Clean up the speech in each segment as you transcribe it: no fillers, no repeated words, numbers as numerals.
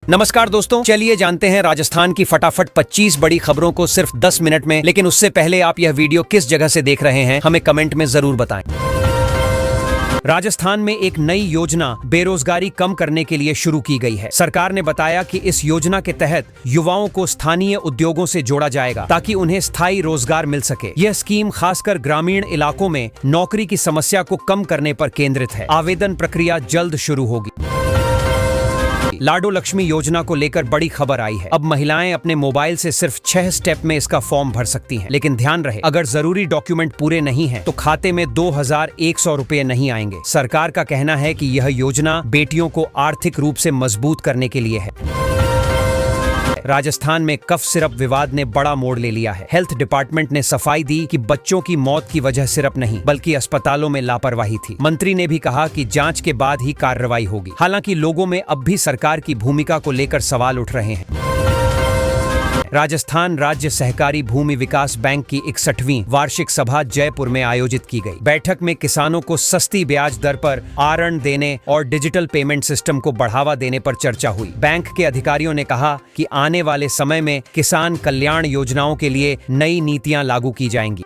नमस्कार दोस्तों, चलिए जानते हैं राजस्थान की फटाफट 25 बड़ी खबरों को सिर्फ 10 मिनट में। लेकिन उससे पहले आप यह वीडियो किस जगह से देख रहे हैं हमें कमेंट में जरूर बताएं। राजस्थान में एक नई योजना बेरोजगारी कम करने के लिए शुरू की गई है। सरकार ने बताया कि इस योजना के तहत युवाओं को स्थानीय उद्योगों से जोड़ा जाएगा ताकि उन्हें स्थायी रोजगार मिल सके। यह स्कीम खासकर ग्रामीण इलाकों में नौकरी की समस्या को कम करने पर केंद्रित है। आवेदन प्रक्रिया जल्द शुरू होगी। लाडो लक्ष्मी योजना को लेकर बड़ी खबर आई है। अब महिलाएं अपने मोबाइल से सिर्फ 6 स्टेप में इसका फॉर्म भर सकती हैं। लेकिन ध्यान रहे, अगर जरूरी डॉक्यूमेंट पूरे नहीं हैं, तो खाते में 2100 रुपए नहीं आएंगे। सरकार का कहना है कि यह योजना बेटियों को आर्थिक रूप से मजबूत करने के लिए है। राजस्थान में कफ सिरप विवाद ने बड़ा मोड़ ले लिया है। हेल्थ डिपार्टमेंट ने सफाई दी कि बच्चों की मौत की वजह सिरप नहीं बल्कि अस्पतालों में लापरवाही थी। मंत्री ने भी कहा कि जांच के बाद ही कार्रवाई होगी। हालांकि लोगों में अब भी सरकार की भूमिका को लेकर सवाल उठ रहे हैं। राजस्थान राज्य सहकारी भूमि विकास बैंक की 61वीं वार्षिक सभा जयपुर में आयोजित की गई। बैठक में किसानों को सस्ती ब्याज दर पर ऋण देने और डिजिटल पेमेंट सिस्टम को बढ़ावा देने पर चर्चा हुई। बैंक के अधिकारियों ने कहा कि आने वाले समय में किसान कल्याण योजनाओं के लिए नई नीतियां लागू की जाएंगी।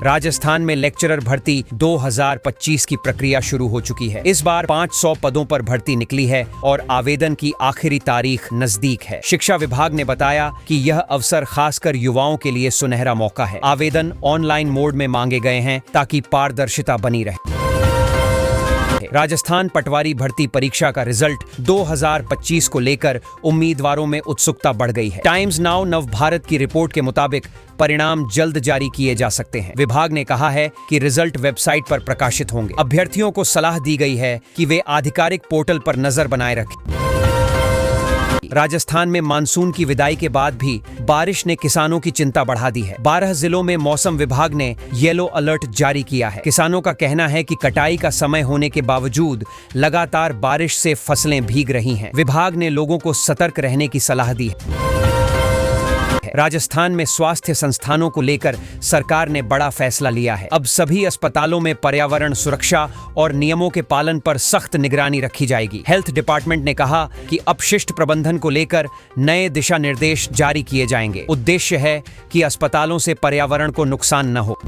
राजस्थान में लेक्चरर भर्ती 2025 की प्रक्रिया शुरू हो चुकी है। इस बार 500 पदों पर भर्ती निकली है और आवेदन की आखिरी तारीख नजदीक है। शिक्षा विभाग ने बताया कि यह अवसर खासकर युवाओं के लिए सुनहरा मौका है। आवेदन ऑनलाइन मोड में मांगे गए हैं ताकि पारदर्शिता बनी रहे। राजस्थान पटवारी भर्ती परीक्षा का रिजल्ट 2025 को लेकर उम्मीदवारों में उत्सुकता बढ़ गई है। टाइम्स नाउ नव भारत की रिपोर्ट के मुताबिक परिणाम जल्द जारी किए जा सकते हैं। विभाग ने कहा है कि रिजल्ट वेबसाइट पर प्रकाशित होंगे। अभ्यर्थियों को सलाह दी गई है कि वे आधिकारिक पोर्टल पर नजर बनाए रखें। राजस्थान में मानसून की विदाई के बाद भी बारिश ने किसानों की चिंता बढ़ा दी है। 12 जिलों में मौसम विभाग ने येलो अलर्ट जारी किया है। किसानों का कहना है कि कटाई का समय होने के बावजूद लगातार बारिश से फसलें भीग रही हैं। विभाग ने लोगों को सतर्क रहने की सलाह दी है। राजस्थान में स्वास्थ्य संस्थानों को लेकर सरकार ने बड़ा फैसला लिया है। अब सभी अस्पतालों में पर्यावरण सुरक्षा और नियमों के पालन पर सख्त निगरानी रखी जाएगी। हेल्थ डिपार्टमेंट ने कहा कि अपशिष्ट प्रबंधन को लेकर नए दिशा निर्देश जारी किए जाएंगे। उद्देश्य है कि अस्पतालों से पर्यावरण को नुकसान न हो।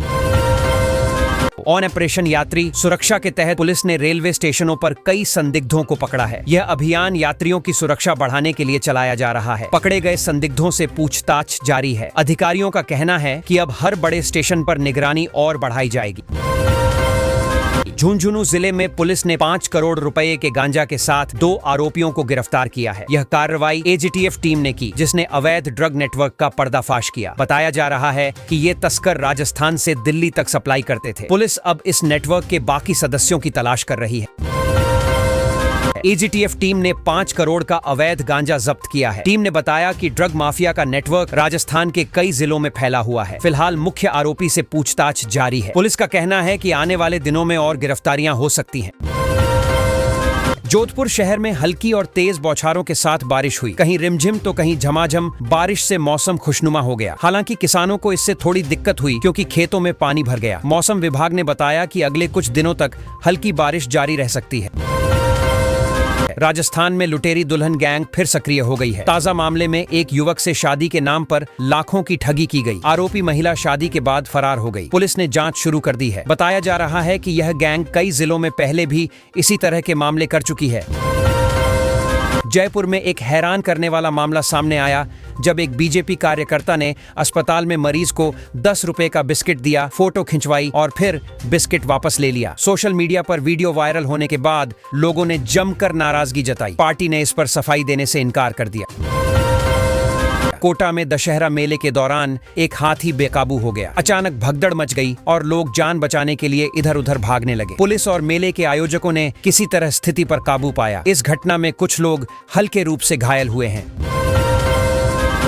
ऑन ऑपरेशन यात्री सुरक्षा के तहत पुलिस ने रेलवे स्टेशनों पर कई संदिग्धों को पकड़ा है। यह अभियान यात्रियों की सुरक्षा बढ़ाने के लिए चलाया जा रहा है। पकड़े गए संदिग्धों से पूछताछ जारी है। अधिकारियों का कहना है कि अब हर बड़े स्टेशन पर निगरानी और बढ़ाई जाएगी। झुंझुनू जिले में पुलिस ने 5 करोड़ रुपए के गांजा के साथ 2 आरोपियों को गिरफ्तार किया है। यह कार्रवाई एजीटीएफ टीम ने की, जिसने अवैध ड्रग नेटवर्क का पर्दाफाश किया। बताया जा रहा है कि ये तस्कर राजस्थान से दिल्ली तक सप्लाई करते थे। पुलिस अब इस नेटवर्क के बाकी सदस्यों की तलाश कर रही है। एजीटीएफ टीम ने 5 करोड़ का अवैध गांजा जब्त किया है। टीम ने बताया कि ड्रग माफिया का नेटवर्क राजस्थान के कई जिलों में फैला हुआ है। फिलहाल मुख्य आरोपी से पूछताछ जारी है। पुलिस का कहना है कि आने वाले दिनों में और गिरफ्तारियां हो सकती हैं। जोधपुर शहर में हल्की और तेज बौछारों के साथ बारिश हुई। कहीं रिमझिम तो कहीं झमाझम बारिश से मौसम खुशनुमा हो गया। हालांकि किसानों को इससे थोड़ी दिक्कत हुई क्योंकि खेतों में पानी भर गया। मौसम विभाग ने बताया कि अगले कुछ दिनों तक हल्की बारिश जारी रह सकती है। राजस्थान में लुटेरी दुल्हन गैंग फिर सक्रिय हो गई है। ताजा मामले में एक युवक से शादी के नाम पर लाखों की ठगी की गई। आरोपी महिला शादी के बाद फरार हो गई। पुलिस ने जांच शुरू कर दी है। बताया जा रहा है कि यह गैंग कई जिलों में पहले भी इसी तरह के मामले कर चुकी है। जयपुर में एक हैरान करने वाला मामला सामने आया जब एक बीजेपी कार्यकर्ता ने अस्पताल में मरीज को 10 रुपए का बिस्किट दिया, फोटो खिंचवाई और फिर बिस्किट वापस ले लिया। सोशल मीडिया पर वीडियो वायरल होने के बाद लोगों ने जमकर नाराजगी जताई। पार्टी ने इस पर सफाई देने से इनकार कर दिया। कोटा में दशहरा मेले के दौरान एक हाथी बेकाबू हो गया। अचानक भगदड़ मच गई और लोग जान बचाने के लिए इधर उधर भागने लगे। पुलिस और मेले के आयोजकों ने किसी तरह स्थिति पर काबू पाया। इस घटना में कुछ लोग हल्के रूप से घायल हुए हैं।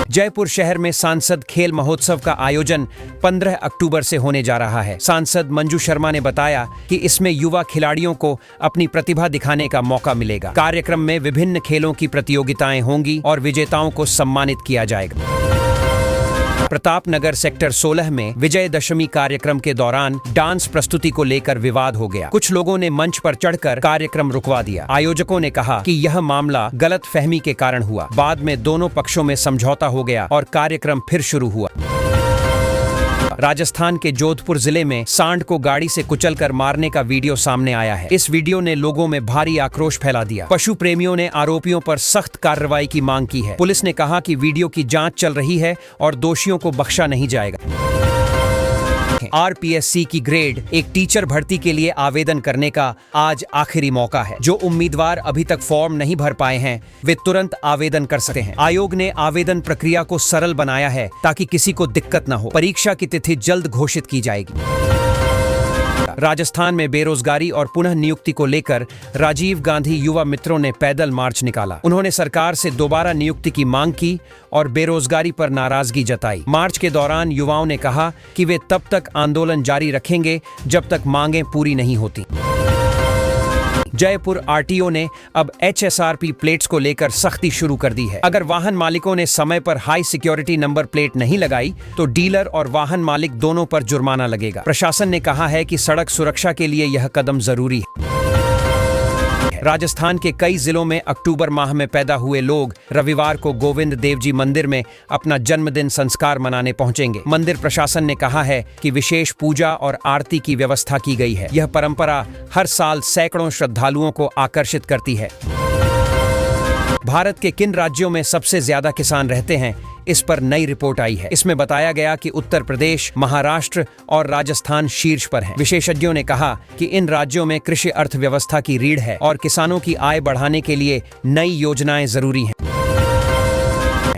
जयपुर शहर में सांसद खेल महोत्सव का आयोजन 15 अक्टूबर से होने जा रहा है। सांसद मंजू शर्मा ने बताया कि इसमें युवा खिलाड़ियों को अपनी प्रतिभा दिखाने का मौका मिलेगा। कार्यक्रम में विभिन्न खेलों की प्रतियोगिताएं होंगी और विजेताओं को सम्मानित किया जाएगा। प्रतापनगर सेक्टर 16 में विजयदशमी कार्यक्रम के दौरान डांस प्रस्तुति को लेकर विवाद हो गया। कुछ लोगों ने मंच पर चढ़कर कार्यक्रम रुकवा दिया। आयोजकों ने कहा कि यह मामला गलतफहमी के कारण हुआ। बाद में दोनों पक्षों में समझौता हो गया और कार्यक्रम फिर शुरू हुआ। राजस्थान के जोधपुर जिले में सांड को गाड़ी से कुचलकर मारने का वीडियो सामने आया है। इस वीडियो ने लोगों में भारी आक्रोश फैला दिया। पशु प्रेमियों ने आरोपियों पर सख्त कार्रवाई की मांग की है। पुलिस ने कहा कि वीडियो की जांच चल रही है और दोषियों को बख्शा नहीं जाएगा। RPSC की ग्रेड एक टीचर भर्ती के लिए आवेदन करने का आज आखिरी मौका है। जो उम्मीदवार अभी तक फॉर्म नहीं भर पाए हैं वे तुरंत आवेदन कर सकते हैं। आयोग ने आवेदन प्रक्रिया को सरल बनाया है ताकि किसी को दिक्कत न हो। परीक्षा की तिथि जल्द घोषित की जाएगी। राजस्थान में बेरोजगारी और पुनः नियुक्ति को लेकर राजीव गांधी युवा मित्रों ने पैदल मार्च निकाला। उन्होंने सरकार से दोबारा नियुक्ति की मांग की और बेरोजगारी पर नाराजगी जताई। मार्च के दौरान युवाओं ने कहा कि वे तब तक आंदोलन जारी रखेंगे जब तक मांगें पूरी नहीं होती। जयपुर RTO ने अब HSRP प्लेट्स को लेकर सख्ती शुरू कर दी है। अगर वाहन मालिकों ने समय पर हाई सिक्योरिटी नंबर प्लेट नहीं लगाई तो डीलर और वाहन मालिक दोनों पर जुर्माना लगेगा। प्रशासन ने कहा है कि सड़क सुरक्षा के लिए यह कदम जरूरी है। राजस्थान के कई जिलों में अक्टूबर माह में पैदा हुए लोग रविवार को गोविंद देव जी मंदिर में अपना जन्मदिन संस्कार मनाने पहुंचेंगे। मंदिर प्रशासन ने कहा है कि विशेष पूजा और आरती की व्यवस्था की गई है। यह परंपरा हर साल सैकड़ों श्रद्धालुओं को आकर्षित करती है। भारत के किन राज्यों में सबसे ज्यादा किसान रहते हैं, इस पर नई रिपोर्ट आई है। इसमें बताया गया कि उत्तर प्रदेश, महाराष्ट्र और राजस्थान शीर्ष पर हैं। विशेषज्ञों ने कहा कि इन राज्यों में कृषि अर्थव्यवस्था की रीढ़ है और किसानों की आय बढ़ाने के लिए नई योजनाएं जरूरी हैं।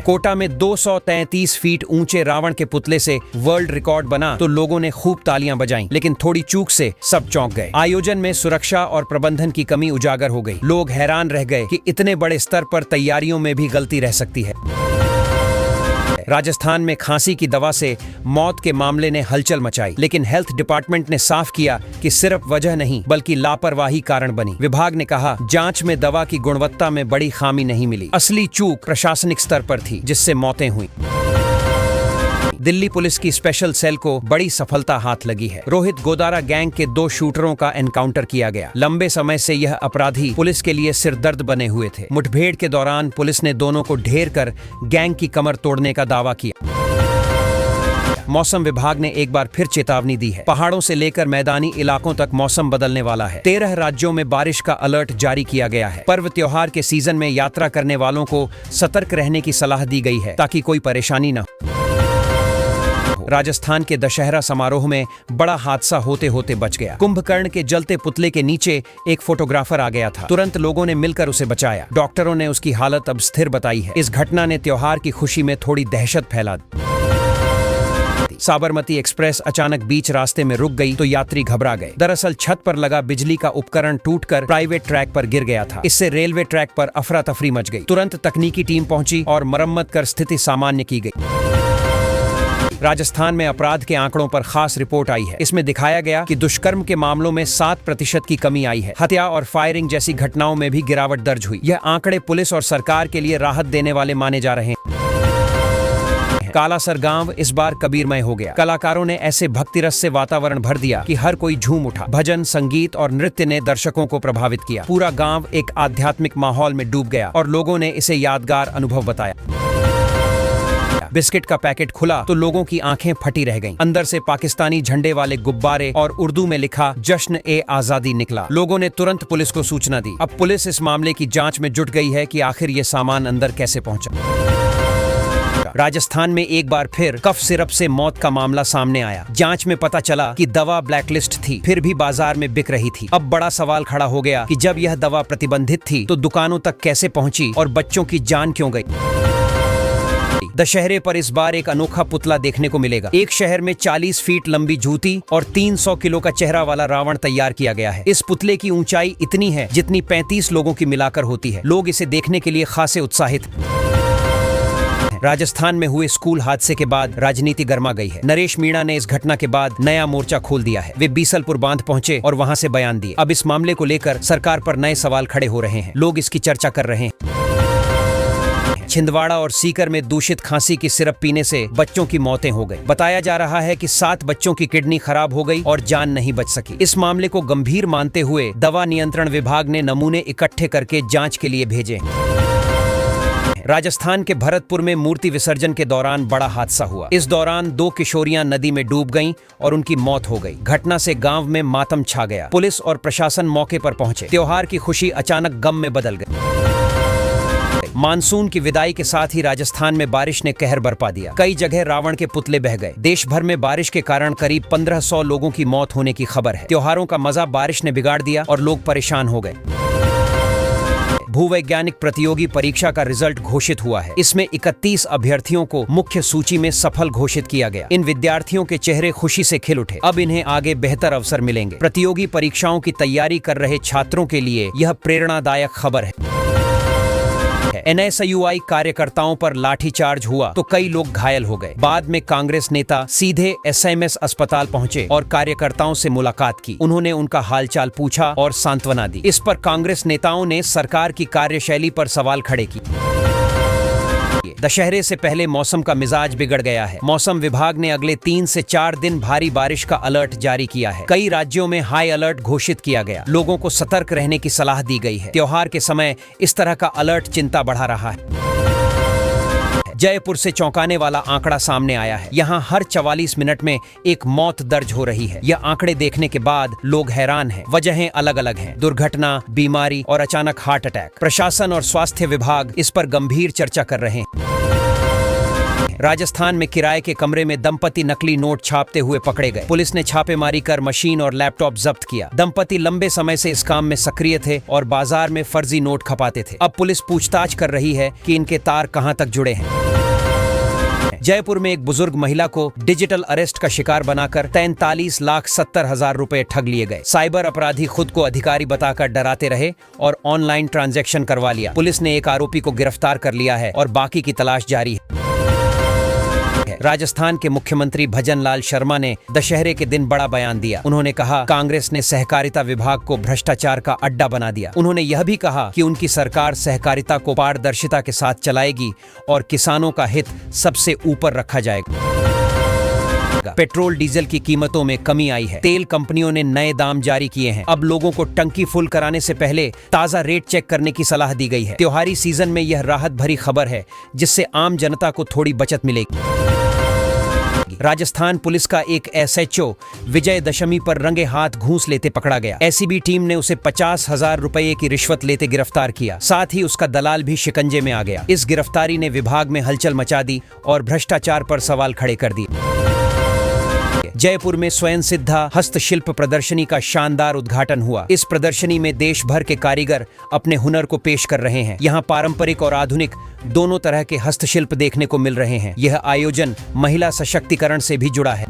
कोटा में 233 फीट ऊंचे रावण के पुतले से वर्ल्ड रिकॉर्ड बना तो लोगों ने खूब तालियां बजाईं, लेकिन थोड़ी चूक से सब चौंक गए। आयोजन में सुरक्षा और प्रबंधन की कमी उजागर हो गई। लोग हैरान रह गए कि इतने बड़े स्तर पर तैयारियों में भी गलती रह सकती है। राजस्थान में खांसी की दवा से मौत के मामले ने हलचल मचाई, लेकिन हेल्थ डिपार्टमेंट ने साफ किया कि सिर्फ वजह नहीं बल्कि लापरवाही कारण बनी। विभाग ने कहा जांच में दवा की गुणवत्ता में बड़ी खामी नहीं मिली। असली चूक प्रशासनिक स्तर पर थी जिससे मौतें हुई। दिल्ली पुलिस की स्पेशल सेल को बड़ी सफलता हाथ लगी है। रोहित गोदारा गैंग के 2 शूटरों का एनकाउंटर किया गया। लंबे समय से यह अपराधी पुलिस के लिए सिरदर्द बने हुए थे। मुठभेड़ के दौरान पुलिस ने दोनों को ढेर कर गैंग की कमर तोड़ने का दावा किया। मौसम विभाग ने एक बार फिर चेतावनी दी है। पहाड़ों से लेकर मैदानी इलाकों तक मौसम बदलने वाला है। 13 राज्यों में बारिश का अलर्ट जारी किया गया है। पर्व त्योहार के सीजन में यात्रा करने वालों को सतर्क रहने की सलाह दी गई है ताकि कोई परेशानी न हो। राजस्थान के दशहरा समारोह में बड़ा हादसा होते होते बच गया। कुंभकर्ण के जलते पुतले के नीचे एक फोटोग्राफर आ गया था। तुरंत लोगों ने मिलकर उसे बचाया। डॉक्टरों ने उसकी हालत अब स्थिर बताई है। इस घटना ने त्योहार की खुशी में थोड़ी दहशत फैला दी। साबरमती एक्सप्रेस अचानक बीच रास्ते में रुक गई तो यात्री घबरा गए। दरअसल छत पर लगा बिजली का उपकरण टूटकर प्राइवेट ट्रैक पर गिर गया था। इससे रेलवे ट्रैक पर अफरा तफरी मच गई। तुरंत तकनीकी टीम पहुंची और मरम्मत कर स्थिति सामान्य की गई। राजस्थान में अपराध के आंकड़ों पर खास रिपोर्ट आई है। इसमें दिखाया गया कि दुष्कर्म के मामलों में 7% की कमी आई है। हत्या और फायरिंग जैसी घटनाओं में भी गिरावट दर्ज हुई। यह आंकड़े पुलिस और सरकार के लिए राहत देने वाले माने जा रहे हैं। कालासर गांव इस बार कबीरमय हो गया। कलाकारों ने ऐसे भक्ति रस से वातावरण भर दिया कि हर कोई झूम उठा। भजन, संगीत और नृत्य ने दर्शकों को प्रभावित किया। पूरा गांव एक आध्यात्मिक माहौल में डूब गया और लोगों ने इसे यादगार अनुभव बताया। बिस्किट का पैकेट खुला तो लोगों की आंखें फटी रह गईं। अंदर से पाकिस्तानी झंडे वाले गुब्बारे और उर्दू में लिखा जश्न ए आजादी निकला। लोगों ने तुरंत पुलिस को सूचना दी। अब पुलिस इस मामले की जांच में जुट गई है कि आखिर ये सामान अंदर कैसे पहुंचा। राजस्थान में एक बार फिर कफ सिरप से मौत का मामला सामने आया। जांच में पता चला कि दवा ब्लैकलिस्ट थी, फिर भी बाजार में बिक रही थी। अब बड़ा सवाल खड़ा हो गया कि जब यह दवा प्रतिबंधित थी तो दुकानों तक कैसे पहुंची और बच्चों की जान क्यों गई। दशहरे पर इस बार एक अनोखा पुतला देखने को मिलेगा। एक शहर में 40 फीट लंबी जूती और 300 किलो का चेहरा वाला रावण तैयार किया गया है। इस पुतले की ऊंचाई इतनी है जितनी 35 लोगों की मिलाकर होती है। लोग इसे देखने के लिए खासे उत्साहित हैं। राजस्थान में हुए स्कूल हादसे के बाद राजनीति गर्मा गई है। नरेश मीणा ने इस घटना के बाद नया मोर्चा खोल दिया है। वे बीसलपुर बांध पहुंचे और वहां से बयान दिए। अब इस मामले को लेकर सरकार पर नए सवाल खड़े हो रहे हैं। लोग इसकी चर्चा कर रहे हैं। छिंदवाड़ा और सीकर में दूषित खांसी की सिरप पीने से बच्चों की मौतें हो गई। बताया जा रहा है कि 7 बच्चों की किडनी खराब हो गई और जान नहीं बच सकी। इस मामले को गंभीर मानते हुए दवा नियंत्रण विभाग ने नमूने इकट्ठे करके जांच के लिए भेजे। राजस्थान के भरतपुर में मूर्ति विसर्जन के दौरान बड़ा हादसा हुआ। इस दौरान 2 किशोरियां नदी में डूब गईं और उनकी मौत हो गई। घटना से गांव में मातम छा गया। पुलिस और प्रशासन मौके पर पहुंचे। त्योहार की खुशी अचानक गम में बदल गई। मानसून की विदाई के साथ ही राजस्थान में बारिश ने कहर बरपा दिया। कई जगह रावण के पुतले बह गए। देश भर में बारिश के कारण करीब 1500 लोगों की मौत होने की खबर है। त्योहारों का मजा बारिश ने बिगाड़ दिया और लोग परेशान हो गए। भूवैज्ञानिक प्रतियोगी परीक्षा का रिजल्ट घोषित हुआ है। इसमें 31 अभ्यर्थियों को मुख्य सूची में सफल घोषित किया गया। इन विद्यार्थियों के चेहरे खुशी से खिल उठे। अब इन्हें आगे बेहतर अवसर मिलेंगे। प्रतियोगी परीक्षाओं की तैयारी कर रहे छात्रों के लिए यह प्रेरणादायक खबर है। NSUI कार्यकर्ताओं पर लाठीचार्ज हुआ तो कई लोग घायल हो गए। बाद में कांग्रेस नेता सीधे SMS अस्पताल पहुंचे और कार्यकर्ताओं से मुलाकात की। उन्होंने उनका हालचाल पूछा और सांत्वना दी। इस पर कांग्रेस नेताओं ने सरकार की कार्यशैली पर सवाल खड़े किए। दशहरे से पहले मौसम का मिजाज बिगड़ गया है। मौसम विभाग ने अगले 3 से 4 दिन भारी बारिश का अलर्ट जारी किया है। कई राज्यों में हाई अलर्ट घोषित किया गया। लोगों को सतर्क रहने की सलाह दी गई है। त्योहार के समय इस तरह का अलर्ट चिंता बढ़ा रहा है। जयपुर से चौंकाने वाला आंकड़ा सामने आया है। यहाँ हर 44 मिनट में एक मौत दर्ज हो रही है। यह आंकड़े देखने के बाद लोग हैरान हैं। वजहें अलग अलग हैं। दुर्घटना, बीमारी और अचानक हार्ट अटैक। प्रशासन और स्वास्थ्य विभाग इस पर गंभीर चर्चा कर रहे हैं। राजस्थान में किराए के कमरे में दंपति नकली नोट छापते हुए पकड़े गए। पुलिस ने छापेमारी कर मशीन और लैपटॉप जब्त किया। दंपति लंबे समय से इस काम में सक्रिय थे और बाजार में फर्जी नोट खपाते थे। अब पुलिस पूछताछ कर रही है कि इनके तार कहां तक जुड़े हैं। जयपुर में एक बुजुर्ग महिला को डिजिटल अरेस्ट का शिकार बनाकर 43,70,000 रुपए ठग लिए गए। साइबर अपराधी खुद को अधिकारी बताकर डराते रहे और ऑनलाइन ट्रांजैक्शन करवा लिया। पुलिस ने एक आरोपी को गिरफ्तार कर लिया है और बाकी की तलाश जारी है। राजस्थान के मुख्यमंत्री भजन लाल शर्मा ने दशहरे के दिन बड़ा बयान दिया। उन्होंने कहा, कांग्रेस ने सहकारिता विभाग को भ्रष्टाचार का अड्डा बना दिया। उन्होंने यह भी कहा कि उनकी सरकार सहकारिता को पारदर्शिता के साथ चलाएगी और किसानों का हित सबसे ऊपर रखा जाएगा। पेट्रोल डीजल की कीमतों में कमी आई है। तेल कंपनियों ने नए दाम जारी किए हैं। अब लोगों को टंकी फुल कराने से पहले ताजा रेट चेक करने की सलाह दी गई है। त्योहारी सीजन में यह राहत भरी खबर है, जिससे आम जनता को थोड़ी बचत मिलेगी। राजस्थान पुलिस का एक SHO विजयदशमी पर रंगे हाथ घूस लेते पकड़ा गया। SCB टीम ने उसे 50,000 रुपए की रिश्वत लेते गिरफ्तार किया। साथ ही उसका दलाल भी शिकंजे में आ गया। इस गिरफ्तारी ने विभाग में हलचल मचा दी और भ्रष्टाचार पर सवाल खड़े कर दिए। जयपुर में स्वयं सिद्धा हस्तशिल्प प्रदर्शनी का शानदार उद्घाटन हुआ। इस प्रदर्शनी में देश भर के कारीगर अपने हुनर को पेश कर रहे हैं। यहाँ पारंपरिक और आधुनिक दोनों तरह के हस्तशिल्प देखने को मिल रहे हैं। यह आयोजन महिला सशक्तिकरण से भी जुड़ा है।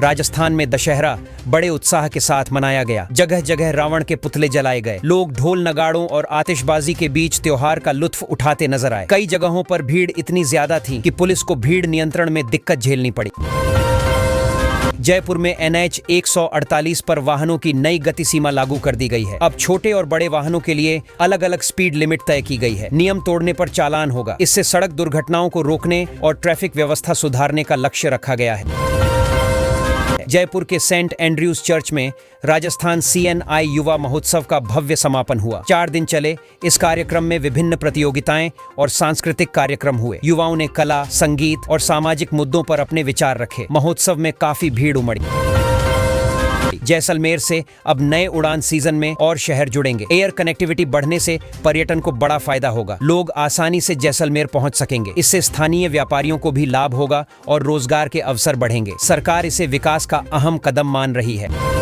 राजस्थान में दशहरा बड़े उत्साह के साथ मनाया गया। जगह जगह रावण के पुतले जलाए गए। लोग ढोल नगाड़ों और आतिशबाजी के बीच त्योहार का लुत्फ उठाते नजर आए। कई जगहों पर भीड़ इतनी ज्यादा थी कि पुलिस को भीड़ नियंत्रण में दिक्कत झेलनी पड़ी। जयपुर में NH 148 पर वाहनों की नई गति सीमा लागू कर दी गई है। अब छोटे और बड़े वाहनों के लिए अलग अलग स्पीड लिमिट तय की गई है। नियम तोड़ने पर चालान होगा। इससे सड़क दुर्घटनाओं को रोकने और ट्रैफिक व्यवस्था सुधारने का लक्ष्य रखा गया है। जयपुर के सेंट एंड्रयूज चर्च में राजस्थान CNI युवा महोत्सव का भव्य समापन हुआ। 4 दिन चले इस कार्यक्रम में विभिन्न प्रतियोगिताएं और सांस्कृतिक कार्यक्रम हुए। युवाओं ने कला, संगीत और सामाजिक मुद्दों पर अपने विचार रखे। महोत्सव में काफी भीड़ उमड़ी। जैसलमेर से अब नए उड़ान सीजन में और शहर जुड़ेंगे। एयर कनेक्टिविटी बढ़ने से पर्यटन को बड़ा फायदा होगा। लोग आसानी से जैसलमेर पहुंच सकेंगे। इससे स्थानीय व्यापारियों को भी लाभ होगा और रोजगार के अवसर बढ़ेंगे। सरकार इसे विकास का अहम कदम मान रही है।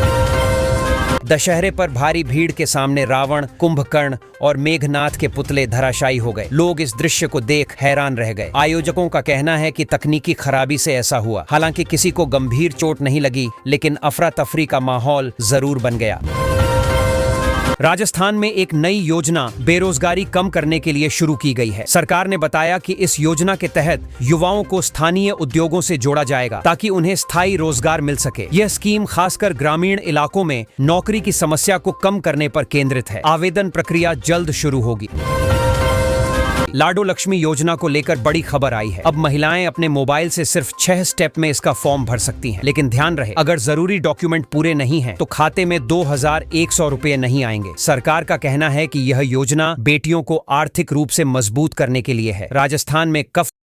दशहरे पर भारी भीड़ के सामने रावण, कुंभकर्ण और मेघनाथ के पुतले धराशायी हो गए। लोग इस दृश्य को देख हैरान रह गए। आयोजकों का कहना है कि तकनीकी खराबी से ऐसा हुआ। हालांकि किसी को गंभीर चोट नहीं लगी, लेकिन अफरा तफरी का माहौल जरूर बन गया। राजस्थान में एक नई योजना बेरोजगारी कम करने के लिए शुरू की गई है। सरकार ने बताया कि इस योजना के तहत युवाओं को स्थानीय उद्योगों से जोड़ा जाएगा ताकि उन्हें स्थायी रोजगार मिल सके। यह स्कीम खासकर ग्रामीण इलाकों में नौकरी की समस्या को कम करने पर केंद्रित है। आवेदन प्रक्रिया जल्द शुरू होगी। लाडो लक्ष्मी योजना को लेकर बड़ी खबर आई है। अब महिलाएं अपने मोबाइल से सिर्फ 6 स्टेप में इसका फॉर्म भर सकती हैं। लेकिन ध्यान रहे, अगर जरूरी डॉक्यूमेंट पूरे नहीं हैं, तो खाते में 2100 रुपए नहीं आएंगे। सरकार का कहना है कि यह योजना बेटियों को आर्थिक रूप से मजबूत करने के लिए है। राजस्थान में कफ